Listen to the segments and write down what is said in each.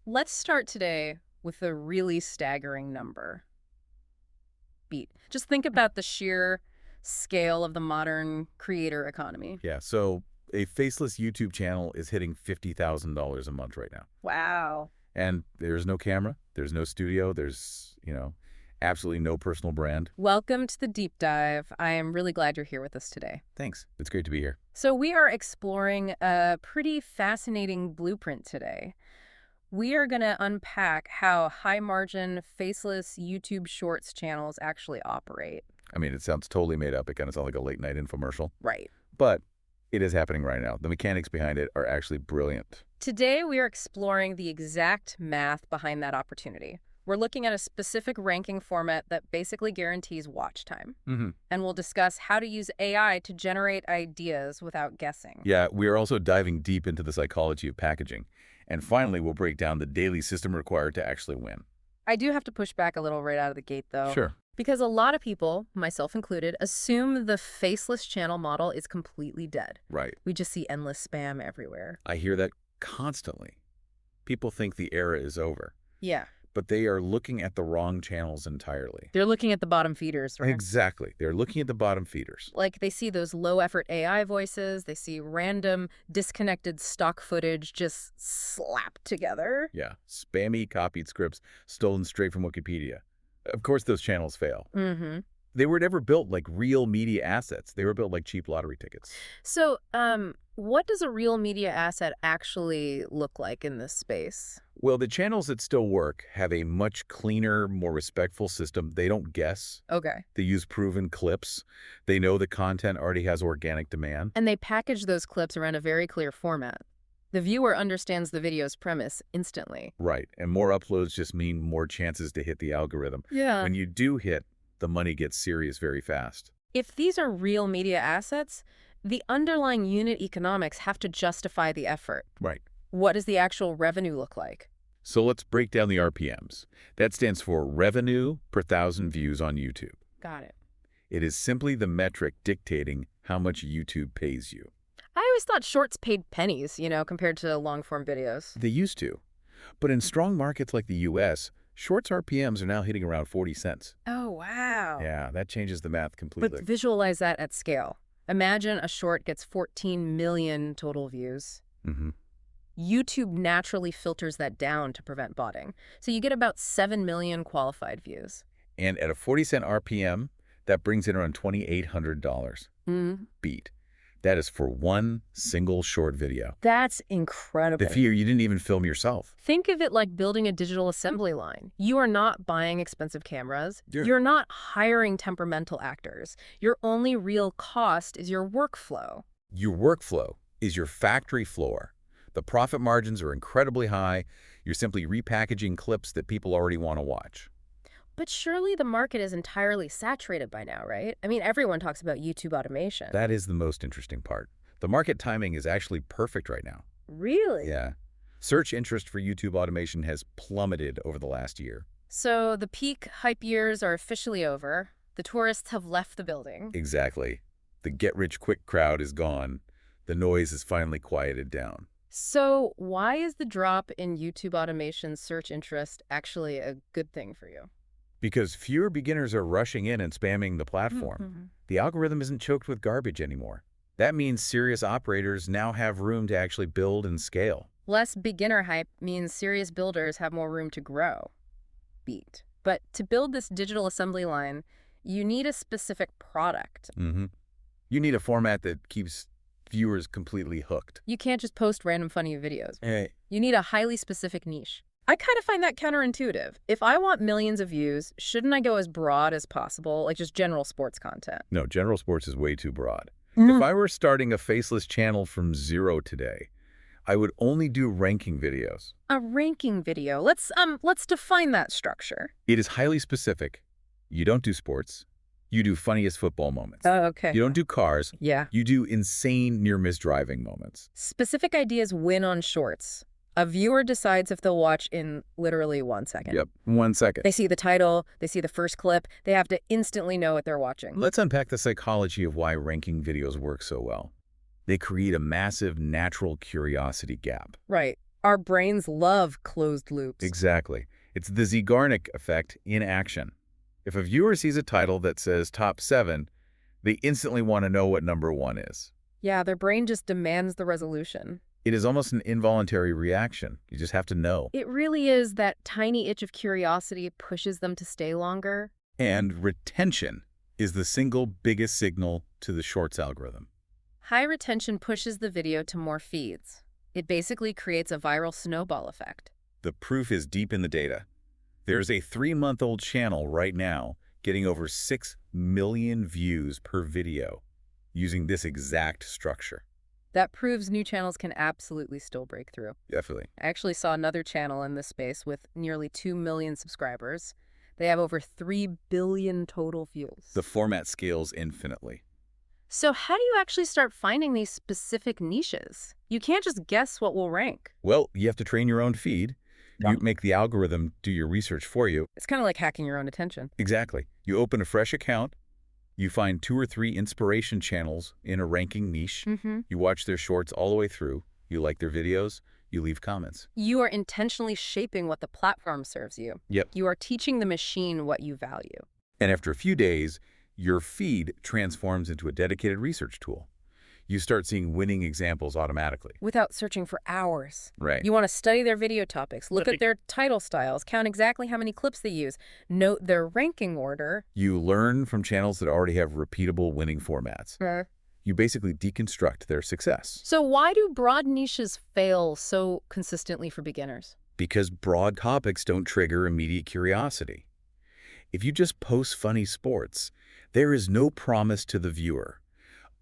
Let's start today with a really staggering number. Beat. Just think about the sheer scale of the modern creator economy. Yeah, so a faceless YouTube channel is hitting $50,000 a month right now. Wow. And there's no camera, there's no studio, there's, absolutely no personal brand. Welcome to the deep dive. I am really glad you're here with us today. Thanks. It's great to be here. So we are exploring a pretty fascinating blueprint today. We are going to unpack how high-margin, faceless YouTube Shorts channels actually operate. I mean, it sounds totally made up. It kind of sounds like a late-night infomercial. Right. But it is happening right now. The mechanics behind it are actually brilliant. Today, we are exploring the exact math behind that opportunity. We're looking at a specific ranking format that basically guarantees watch time. And we'll discuss how to use AI to generate ideas without guessing. Yeah, we are also diving deep into the psychology of packaging. And finally, we'll break down the daily system required to actually win. I do have to push back a little right out of the gate, though. Sure. Because a lot of people, myself included, assume the faceless channel model is completely dead. Right. We just see endless spam everywhere. I hear that constantly. People think the era is over. Yeah. But they are looking at the wrong channels entirely. They're looking at the bottom feeders, right? Exactly. They're looking at the bottom feeders. Like, they see those low-effort AI voices. They see random, disconnected stock footage just slapped together. Yeah. Spammy copied scripts stolen straight from Wikipedia. Of course, those channels fail. They were never built like real media assets. They were built like cheap lottery tickets. So, what does a real media asset actually look like in this space? Well, the channels that still work have a much cleaner, more respectful system. They don't guess. Okay. They use proven clips. They know the content already has organic demand. And they package those clips around a very clear format. The viewer understands the video's premise instantly. Right. And more uploads just mean more chances to hit the algorithm. Yeah. When you do hit, the money gets serious very fast. If these are real media assets, the underlying unit economics have to justify the effort. Right. What does the actual revenue look like? So let's break down the RPMs. That stands for revenue per thousand views on YouTube. Got it. It is simply the metric dictating how much YouTube pays you. I always thought shorts paid pennies, compared to long-form videos. They used to. But in strong markets like the US, Shorts RPMs are now hitting around 40 cents. Oh, wow. Yeah, that changes the math completely. But visualize that at scale. Imagine a short gets 14 million total views. YouTube naturally filters that down to prevent botting. So you get about 7 million qualified views. And at a 40-cent RPM, that brings in around $2,800. Beat. That is for one single short video. That's incredible. The fear you didn't even film yourself. Think of it like building a digital assembly line. You are not buying expensive cameras. You're not hiring temperamental actors. Your only real cost is your workflow. Your workflow is your factory floor. The profit margins are incredibly high. You're simply repackaging clips that people already want to watch. But surely the market is entirely saturated by now, right? I mean, everyone talks about YouTube automation. That is the most interesting part. The market timing is actually perfect right now. Really? Yeah. Search interest for YouTube automation has plummeted over the last year. So the peak hype years are officially over. The tourists have left the building. Exactly. The get-rich-quick crowd is gone. The noise is finally quieted down. So why is the drop in YouTube automation search interest actually a good thing for you? Because fewer beginners are rushing in and spamming the platform. The algorithm isn't choked with garbage anymore. That means serious operators now have room to actually build and scale. Less beginner hype means serious builders have more room to grow. Beat. But to build this digital assembly line, you need a specific product. You need a format that keeps viewers completely hooked. You can't just post random funny videos. Hey. You need a highly specific niche. I kind of find that counterintuitive. If I want millions of views, shouldn't I go as broad as possible, like just general sports content? No, general sports is way too broad. If I were starting a faceless channel from zero today, I would only do ranking videos. A ranking video. Let's define that structure. It is highly specific. You don't do sports. You do funniest football moments. Oh, okay. You don't do cars. Yeah. You do insane near-miss driving moments. Specific ideas win on shorts. A viewer decides if they'll watch in literally 1 second. Yep, 1 second. They see the title, they see the first clip, they have to instantly know what they're watching. Let's unpack the psychology of why ranking videos work so well. They create a massive natural curiosity gap. Right. Our brains love closed loops. Exactly. It's the Zeigarnik effect in action. If a viewer sees a title that says top 7, they instantly want to know what number 1 is. Yeah, their brain just demands the resolution. It is almost an involuntary reaction. You just have to know. It really is that tiny itch of curiosity pushes them to stay longer. And retention is the single biggest signal to the Shorts algorithm. High retention pushes the video to more feeds. It basically creates a viral snowball effect. The proof is deep in the data. There's a 3-month-old channel right now getting over 6 million views per video using this exact structure. That proves new channels can absolutely still break through. Definitely. I actually saw another channel in this space with nearly 2 million subscribers. They have over 3 billion total views. The format scales infinitely. So how do you actually start finding these specific niches? You can't just guess what will rank. Well, you have to train your own feed. You make the algorithm do your research for you. It's kind of like hacking your own attention. Exactly. You open a fresh account. You find 2 or 3 inspiration channels in a ranking niche. You watch their shorts all the way through. You like their videos. You leave comments. You are intentionally shaping what the platform serves you. Yep. You are teaching the machine what you value. And after a few days, your feed transforms into a dedicated research tool. You start seeing winning examples automatically. Without searching for hours. Right. You want to study their video topics, look at their title styles, count exactly how many clips they use, note their ranking order. You learn from channels that already have repeatable winning formats. You basically deconstruct their success. So why do broad niches fail so consistently for beginners? Because broad topics don't trigger immediate curiosity. If you just post funny sports, there is no promise to the viewer.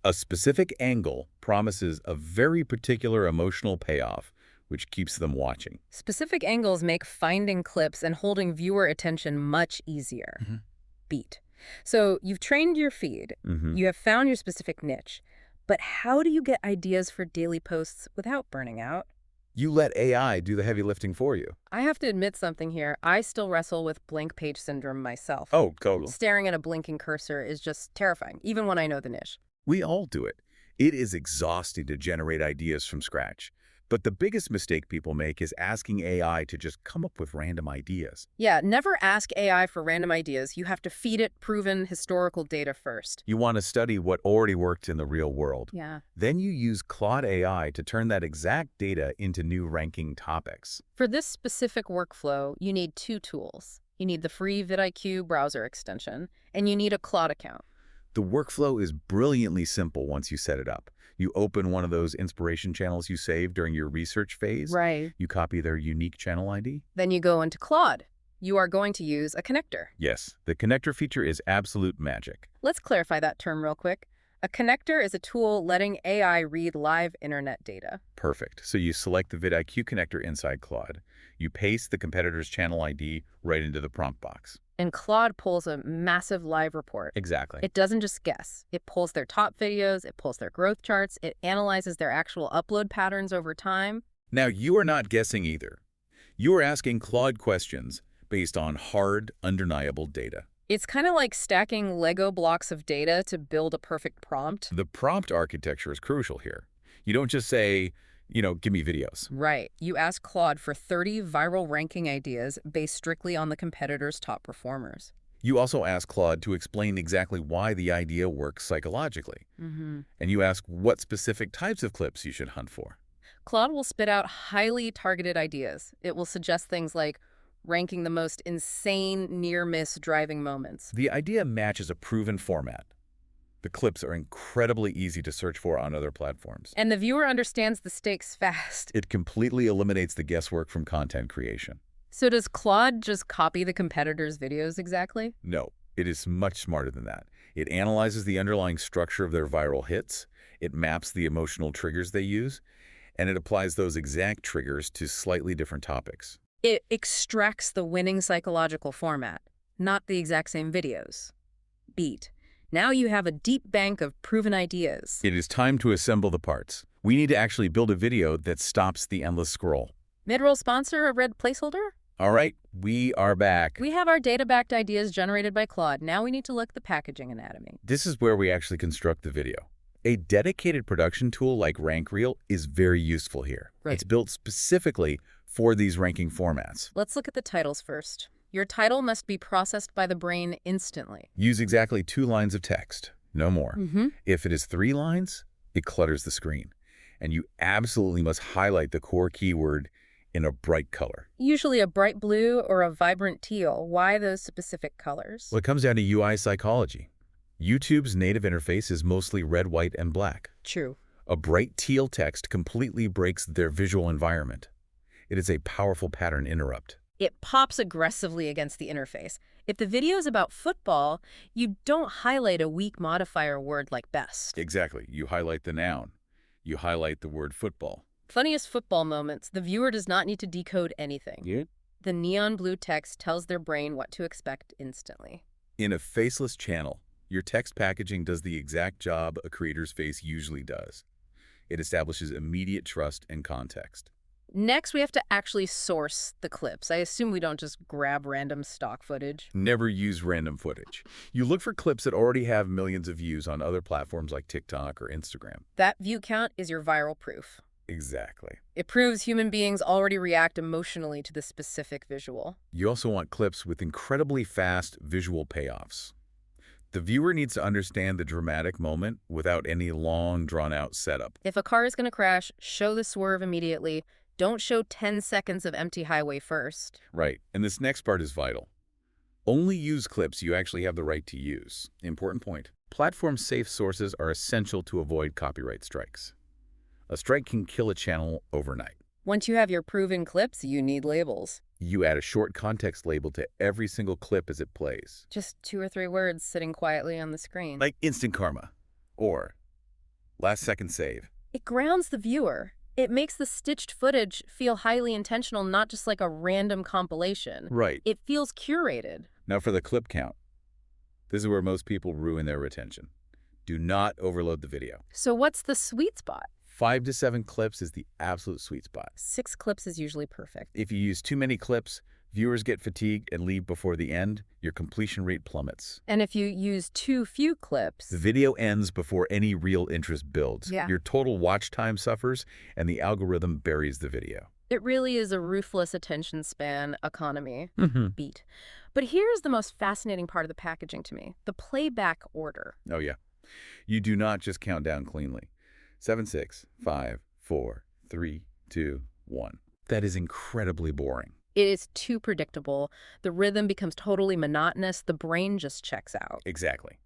A specific angle promises a very particular emotional payoff, which keeps them watching. Specific angles make finding clips and holding viewer attention much easier. Beat. So you've trained your feed. You have found your specific niche. But how do you get ideas for daily posts without burning out? You let AI do the heavy lifting for you. I have to admit something here. I still wrestle with blank page syndrome myself. Oh, totally. Staring at a blinking cursor is just terrifying, even when I know the niche. We all do it. It is exhausting to generate ideas from scratch. But the biggest mistake people make is asking AI to just come up with random ideas. Yeah, never ask AI for random ideas. You have to feed it proven historical data first. You want to study what already worked in the real world. Yeah. Then you use Claude AI to turn that exact data into new ranking topics. For this specific workflow, you need 2 tools. You need the free VidIQ browser extension, and you need a Claude account. The workflow is brilliantly simple once you set it up. You open one of those inspiration channels you saved during your research phase. Right. You copy their unique channel ID. Then you go into Claude. You are going to use a connector. Yes, the connector feature is absolute magic. Let's clarify that term real quick. A connector is a tool letting AI read live internet data. Perfect. So you select the VidIQ connector inside Claude. You paste the competitor's channel ID right into the prompt box. And Claude pulls a massive live report. Exactly. It doesn't just guess. It pulls their top videos, it pulls their growth charts, it analyzes their actual upload patterns over time. Now, you are not guessing either. You are asking Claude questions based on hard, undeniable data. It's kind of like stacking Lego blocks of data to build a perfect prompt. The prompt architecture is crucial here. You don't just say, give me videos. Right. You ask Claude for 30 viral ranking ideas based strictly on the competitor's top performers. You also ask Claude to explain exactly why the idea works psychologically. And you ask what specific types of clips you should hunt for. Claude will spit out highly targeted ideas. It will suggest things like ranking the most insane near-miss driving moments. The idea matches a proven format. The clips are incredibly easy to search for on other platforms. And the viewer understands the stakes fast. It completely eliminates the guesswork from content creation. So does Claude just copy the competitor's videos exactly? No, it is much smarter than that. It analyzes the underlying structure of their viral hits, it maps the emotional triggers they use, and it applies those exact triggers to slightly different topics. It extracts the winning psychological format, not the exact same videos. Beat. Now you have a deep bank of proven ideas. It is time to assemble the parts. We need to actually build a video that stops the endless scroll. Mid-roll sponsor a red placeholder? All right, we are back. We have our data-backed ideas generated by Claude. Now we need to look at the packaging anatomy. This is where we actually construct the video. A dedicated production tool like RankReel is very useful here. Right. It's built specifically for these ranking formats. Let's look at the titles first. Your title must be processed by the brain instantly. Use exactly 2 lines of text, no more. Mm-hmm. If it is 3 lines, it clutters the screen. And you absolutely must highlight the core keyword in a bright color. Usually a bright blue or a vibrant teal. Why those specific colors? Well, it comes down to UI psychology. YouTube's native interface is mostly red, white, and black. True. A bright teal text completely breaks their visual environment. It is a powerful pattern interrupt. It pops aggressively against the interface. If the video is about football, you don't highlight a weak modifier word like best. Exactly. You highlight the noun. You highlight the word football. Funniest football moments, the viewer does not need to decode anything. Yeah. The neon blue text tells their brain what to expect instantly. In a faceless channel, your text packaging does the exact job a creator's face usually does. It establishes immediate trust and context. Next, we have to actually source the clips. I assume we don't just grab random stock footage. Never use random footage. You look for clips that already have millions of views on other platforms like TikTok or Instagram. That view count is your viral proof. Exactly. It proves human beings already react emotionally to the specific visual. You also want clips with incredibly fast visual payoffs. The viewer needs to understand the dramatic moment without any long, drawn-out setup. If a car is going to crash, show the swerve immediately. Don't show 10 seconds of empty highway first. Right, and this next part is vital. Only use clips you actually have the right to use. Important point. Platform-safe sources are essential to avoid copyright strikes. A strike can kill a channel overnight. Once you have your proven clips, you need labels. You add a short context label to every single clip as it plays. Just 2 or 3 words sitting quietly on the screen. Like instant karma or last second save. It grounds the viewer. It makes the stitched footage feel highly intentional, not just like a random compilation. Right. It feels curated. Now for the clip count. This is where most people ruin their retention. Do not overload the video. So what's the sweet spot? 5 to 7 clips is the absolute sweet spot. 6 clips is usually perfect. If you use too many clips, viewers get fatigued and leave before the end. Your completion rate plummets. And if you use too few clips, The video ends before any real interest builds. Yeah. Your total watch time suffers, and the algorithm buries the video. it really is a ruthless attention span economy beat. But here's the most fascinating part of the packaging to me, the playback order. Oh, yeah. You do not just count down cleanly. 7, 6, 5, 4, 3, 2, 1. That is incredibly boring. It is too predictable. The rhythm becomes totally monotonous. The brain just checks out. Exactly.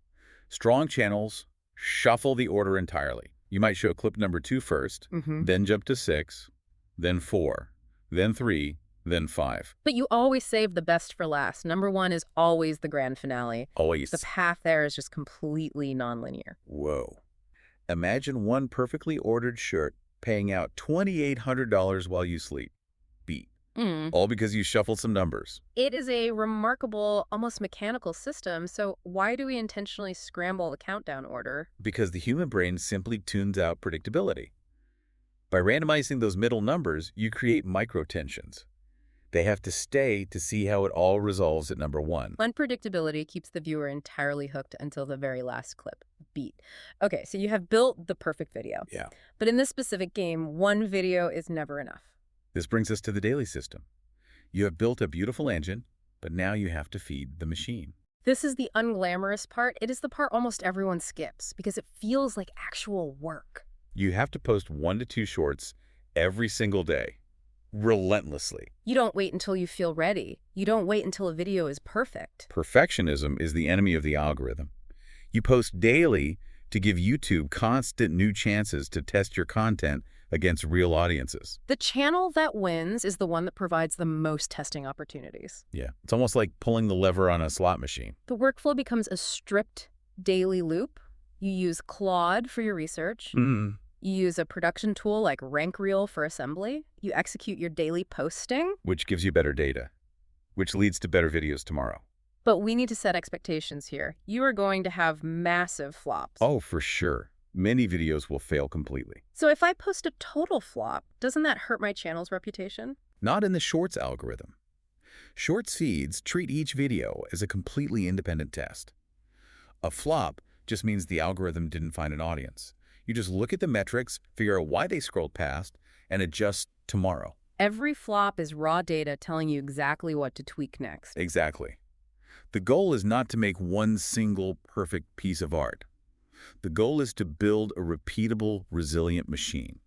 Strong channels shuffle the order entirely. You might show clip number 2 first, then jump to 6, then 4, then 3, then 5. But you always save the best for last. Number 1 is always the grand finale. Always. The path there is just completely nonlinear. Whoa. Imagine one perfectly ordered shirt paying out $2,800 while you sleep. Beat. All because you shuffled some numbers. It is a remarkable, almost mechanical system, so why do we intentionally scramble the countdown order? Because the human brain simply tunes out predictability. By randomizing those middle numbers, you create micro-tensions. They have to stay to see how it all resolves at number 1. Unpredictability keeps the viewer entirely hooked until the very last clip. Beat. Okay, so you have built the perfect video. Yeah. But in this specific game, one video is never enough. This brings us to the daily system. You have built a beautiful engine, but now you have to feed the machine. This is the unglamorous part. It is the part almost everyone skips because it feels like actual work. You have to post 1 to 2 shorts every single day, relentlessly. You don't wait until you feel ready. You don't wait until a video is perfect. Perfectionism is the enemy of the algorithm. You post daily to give YouTube constant new chances to test your content against real audiences. The channel that wins is the one that provides the most testing opportunities. Yeah, it's almost like pulling the lever on a slot machine. The workflow becomes a strict daily loop. You use Claude for your research. You use a production tool like RankReel for assembly. You execute your daily posting. Which gives you better data, which leads to better videos tomorrow. But we need to set expectations here. You are going to have massive flops. Oh, for sure. Many videos will fail completely. So if I post a total flop, doesn't that hurt my channel's reputation? Not in the Shorts algorithm. Shorts feeds treat each video as a completely independent test. A flop just means the algorithm didn't find an audience. You just look at the metrics, figure out why they scrolled past, and adjust tomorrow. Every flop is raw data telling you exactly what to tweak next. Exactly. The goal is not to make one single perfect piece of art. The goal is to build a repeatable, resilient machine.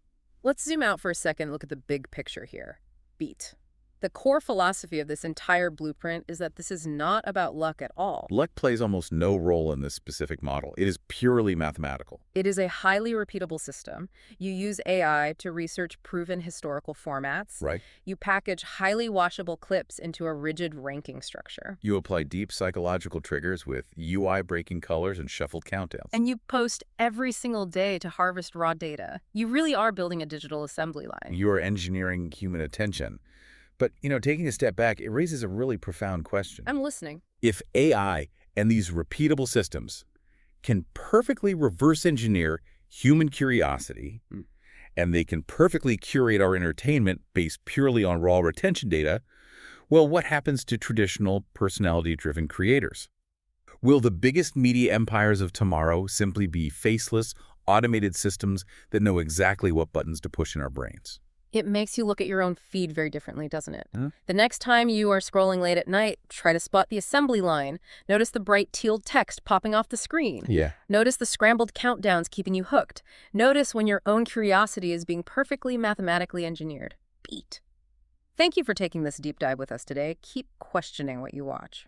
Let's zoom out for a second and look at the big picture here. Beat. The core philosophy of this entire blueprint is that this is not about luck at all. Luck plays almost no role in this specific model. It is purely mathematical. It is a highly repeatable system. You use AI to research proven historical formats. Right. You package highly washable clips into a rigid ranking structure. You apply deep psychological triggers with UI-breaking colors and shuffled countdowns. And you post every single day to harvest raw data. You really are building a digital assembly line. You are engineering human attention. But, taking a step back, it raises a really profound question. I'm listening. If AI and these repeatable systems can perfectly reverse engineer human curiosity, and they can perfectly curate our entertainment based purely on raw retention data, well, what happens to traditional personality-driven creators? Will the biggest media empires of tomorrow simply be faceless, automated systems that know exactly what buttons to push in our brains? It makes you look at your own feed very differently, doesn't it? Huh? The next time you are scrolling late at night, try to spot the assembly line. Notice the bright teal text popping off the screen. Yeah. Notice the scrambled countdowns keeping you hooked. Notice when your own curiosity is being perfectly mathematically engineered. Beat. Thank you for taking this deep dive with us today. Keep questioning what you watch.